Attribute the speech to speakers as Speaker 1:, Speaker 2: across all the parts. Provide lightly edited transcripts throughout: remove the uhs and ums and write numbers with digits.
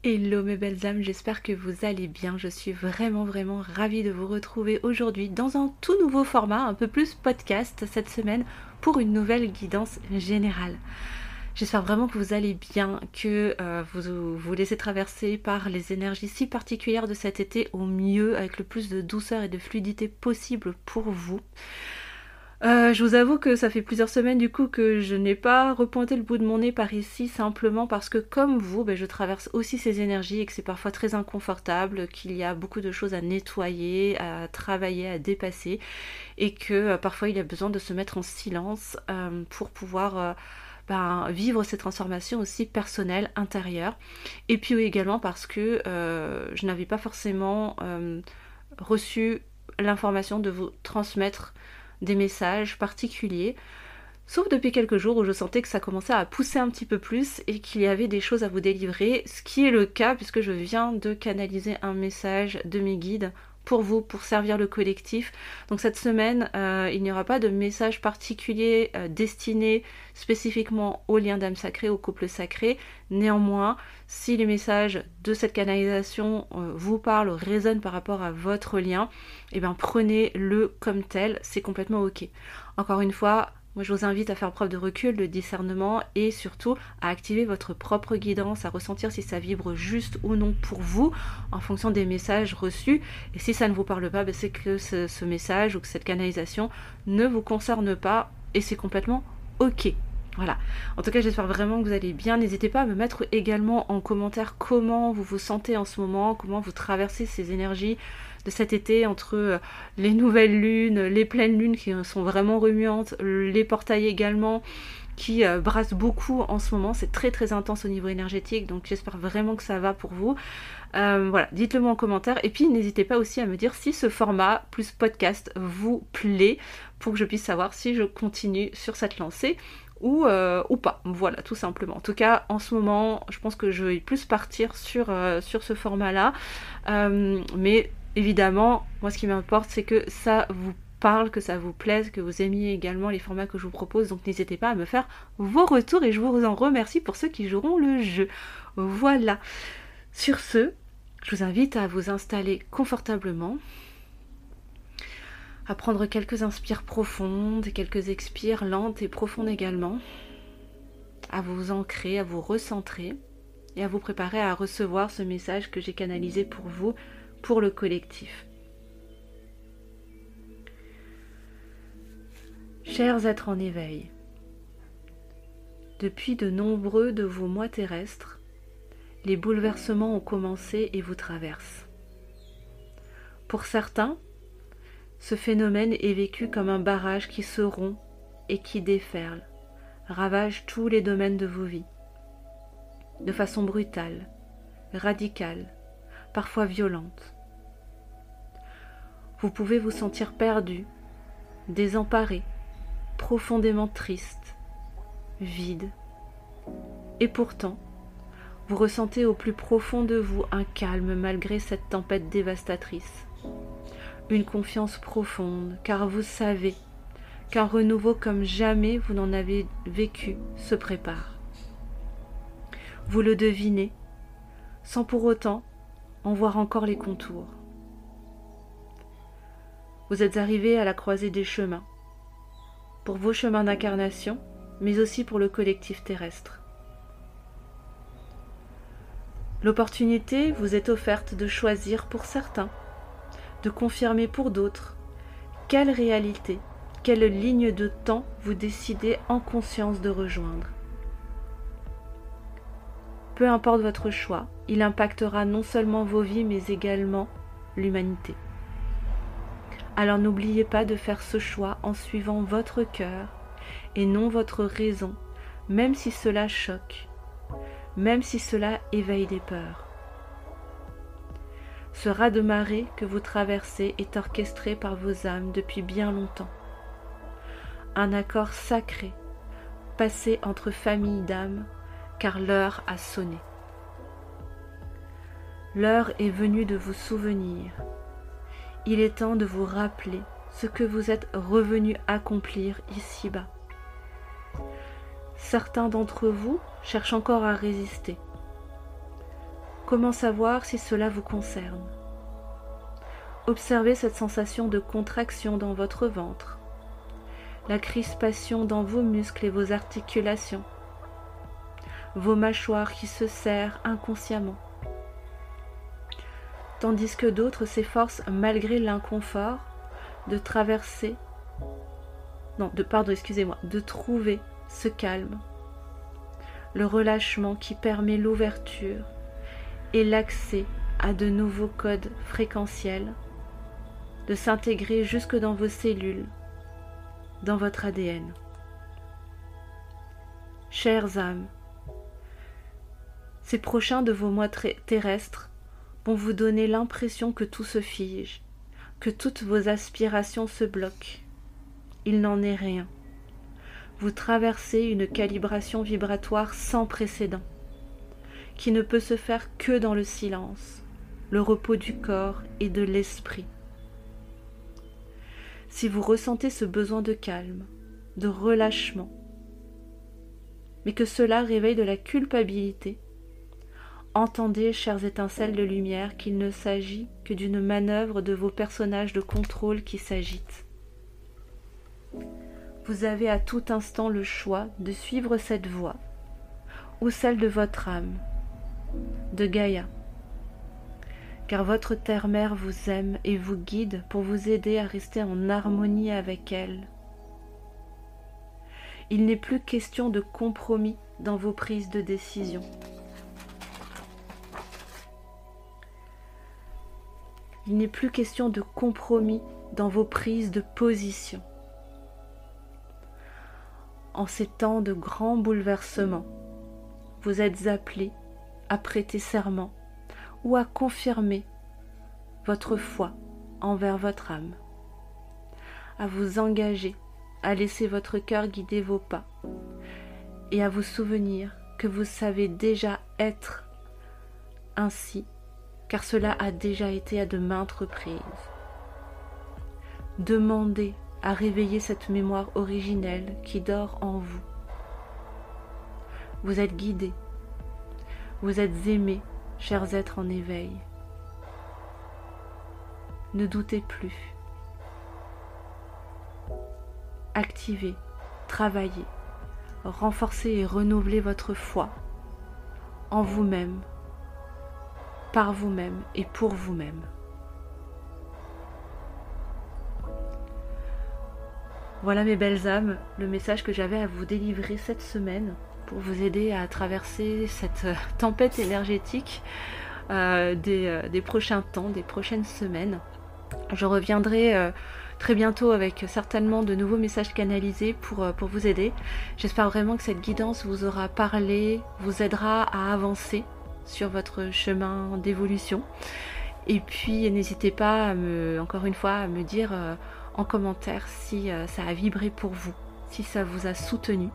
Speaker 1: Hello mes belles âmes, j'espère que vous allez bien. Je suis vraiment ravie de vous retrouver aujourd'hui dans un tout nouveau format, un peu plus podcast cette semaine pour une nouvelle guidance générale. J'espère vraiment que vous allez bien, que vous vous laissez traverser par les énergies si particulières de cet été au mieux, avec le plus de douceur et de fluidité possible pour vous. Je vous avoue que ça fait plusieurs semaines du coup que je n'ai pas repointé le bout de mon nez par ici, simplement parce que comme vous, je traverse aussi ces énergies et que c'est parfois très inconfortable, qu'il y a beaucoup de choses à nettoyer, à travailler, à dépasser, et que parfois il y a besoin de se mettre en silence pour pouvoir vivre ces transformations aussi personnelles, intérieures. Et puis également parce que je n'avais pas forcément reçu l'information de vous transmettre des messages particuliers, sauf depuis quelques jours où je sentais que ça commençait à pousser un petit peu plus et qu'il y avait des choses à vous délivrer, ce qui est le cas puisque je viens de canaliser un message de mes guides pour vous, pour servir le collectif. Donc cette semaine, il n'y aura pas de message particulier destiné spécifiquement au lien d'âme sacrée, au couple sacré. Néanmoins, si les messages de cette canalisation vous parlent, résonnent par rapport à votre lien, prenez-le comme tel, c'est complètement ok. Encore une fois, moi, je vous invite à faire preuve de recul, de discernement et surtout à activer votre propre guidance, à ressentir si ça vibre juste ou non pour vous en fonction des messages reçus. Et si ça ne vous parle pas, c'est que ce message ou que cette canalisation ne vous concerne pas et c'est complètement ok. Voilà. En tout cas, j'espère vraiment que vous allez bien. N'hésitez pas à me mettre également en commentaire comment vous vous sentez en ce moment, comment vous traversez ces énergies de cet été entre les nouvelles lunes, les pleines lunes qui sont vraiment remuantes, les portails également qui brassent beaucoup en ce moment. C'est très intense au niveau énergétique, donc j'espère vraiment que ça va pour vous. Voilà, dites-le moi en commentaire et puis n'hésitez pas aussi à me dire si ce format plus podcast vous plaît pour que je puisse savoir si je continue sur cette lancée ou pas, voilà, tout simplement. En tout cas, en ce moment, je pense que je vais plus partir sur ce format-là, mais évidemment, moi ce qui m'importe, c'est que ça vous parle, que ça vous plaise, que vous aimiez également les formats que je vous propose, donc n'hésitez pas à me faire vos retours et je vous en remercie pour ceux qui joueront le jeu. Voilà. Sur ce, je vous invite à vous installer confortablement, à prendre quelques inspires profondes et quelques expires lentes et profondes également, à vous ancrer, à vous recentrer et à vous préparer à recevoir ce message que j'ai canalisé pour vous, pour le collectif. Chers êtres en éveil, depuis de nombreux de vos mois terrestres, les bouleversements ont commencé et vous traversent. Pour certains, ce phénomène est vécu comme un barrage qui se rompt et qui déferle, ravage tous les domaines de vos vies, de façon brutale, radicale, parfois violente. Vous pouvez vous sentir perdu, désemparé, profondément triste, vide. Et pourtant, vous ressentez au plus profond de vous un calme malgré cette tempête dévastatrice. Une confiance profonde, car vous savez qu'un renouveau comme jamais vous n'en avez vécu se prépare. Vous le devinez, sans pour autant en voir encore les contours. Vous êtes arrivé à la croisée des chemins, pour vos chemins d'incarnation, mais aussi pour le collectif terrestre. L'opportunité vous est offerte de choisir pour certains, de confirmer pour d'autres, quelle réalité, quelle ligne de temps vous décidez en conscience de rejoindre. Peu importe votre choix, il impactera non seulement vos vies, mais également l'humanité. Alors n'oubliez pas de faire ce choix en suivant votre cœur et non votre raison, même si cela choque, même si cela éveille des peurs. Ce raz-de-marée que vous traversez est orchestré par vos âmes depuis bien longtemps. Un accord sacré, passé entre familles d'âmes, car l'heure a sonné. L'heure est venue de vous souvenir. Il est temps de vous rappeler ce que vous êtes revenu accomplir ici-bas. Certains d'entre vous cherchent encore à résister. Comment savoir si cela vous concerne? Observez cette sensation de contraction dans votre ventre, la crispation dans vos muscles et vos articulations, vos mâchoires qui se serrent inconsciemment, tandis que d'autres s'efforcent malgré l'inconfort de de trouver ce calme, le relâchement qui permet l'ouverture et l'accès à de nouveaux codes fréquentiels, de s'intégrer jusque dans vos cellules, dans votre ADN. Chères âmes, ces prochains de vos mois terrestres vont vous donner l'impression que tout se fige, que toutes vos aspirations se bloquent. Il n'en est rien. Vous traversez une calibration vibratoire sans précédent, qui ne peut se faire que dans le silence, le repos du corps et de l'esprit. Si vous ressentez ce besoin de calme, de relâchement, mais que cela réveille de la culpabilité, entendez, chères étincelles de lumière, qu'il ne s'agit que d'une manœuvre de vos personnages de contrôle qui s'agitent. Vous avez à tout instant le choix de suivre cette voie, ou celle de votre âme, de Gaïa, car votre terre-mère vous aime et vous guide pour vous aider à rester en harmonie avec elle. Il n'est plus question de compromis dans vos prises de décision. Il n'est plus question de compromis dans vos prises de position. En ces temps de grands bouleversements, vous êtes appelés à prêter serment ou à confirmer votre foi envers votre âme, à vous engager, à laisser votre cœur guider vos pas et à vous souvenir que vous savez déjà être ainsi, car cela a déjà été à de maintes reprises. Demandez à réveiller cette mémoire originelle qui dort en vous. Vous êtes guidés, vous êtes aimés, chers êtres en éveil. Ne doutez plus. Activez, travaillez, renforcez et renouvelez votre foi en vous-même, par vous-même et pour vous-même. Voilà mes belles âmes, le message que j'avais à vous délivrer cette semaine pour vous aider à traverser cette tempête énergétique des prochains temps, des prochaines semaines. Je reviendrai très bientôt avec certainement de nouveaux messages canalisés pour vous aider. J'espère vraiment que cette guidance vous aura parlé, vous aidera à avancer sur votre chemin d'évolution. Et puis n'hésitez pas encore une fois à me dire en commentaire si ça a vibré pour vous, si ça vous a soutenu.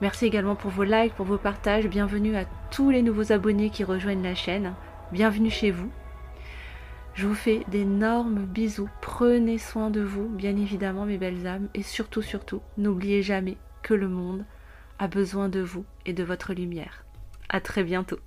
Speaker 1: Merci également pour vos likes, pour vos partages. Bienvenue à tous les nouveaux abonnés qui rejoignent la chaîne. Bienvenue chez vous. Je vous fais d'énormes bisous. Prenez soin de vous, bien évidemment, mes belles âmes. Et surtout, n'oubliez jamais que le monde a besoin de vous et de votre lumière. À très bientôt.